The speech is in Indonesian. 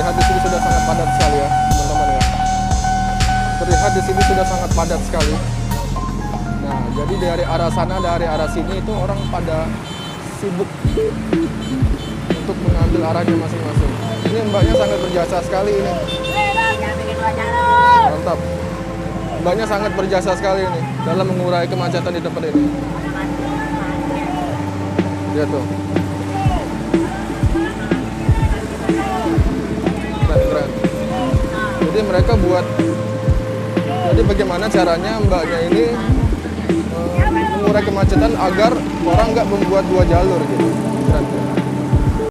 terlihat di sini sudah sangat padat sekali ya, teman-teman ya. Terlihat di sini sudah sangat padat sekali. Nah, jadi dari arah sana, dari arah sini itu orang pada sibuk untuk mengambil arahnya masing-masing. Ini mbaknya sangat berjasa sekali ini. Mantap. Mbaknya sangat berjasa sekali ini dalam mengurai kemacetan di tempat ini. Ya tuh. Keren. Jadi mereka buat, jadi bagaimana caranya mbaknya ini mengurai kemacetan agar orang nggak membuat dua jalur gitu. Keren.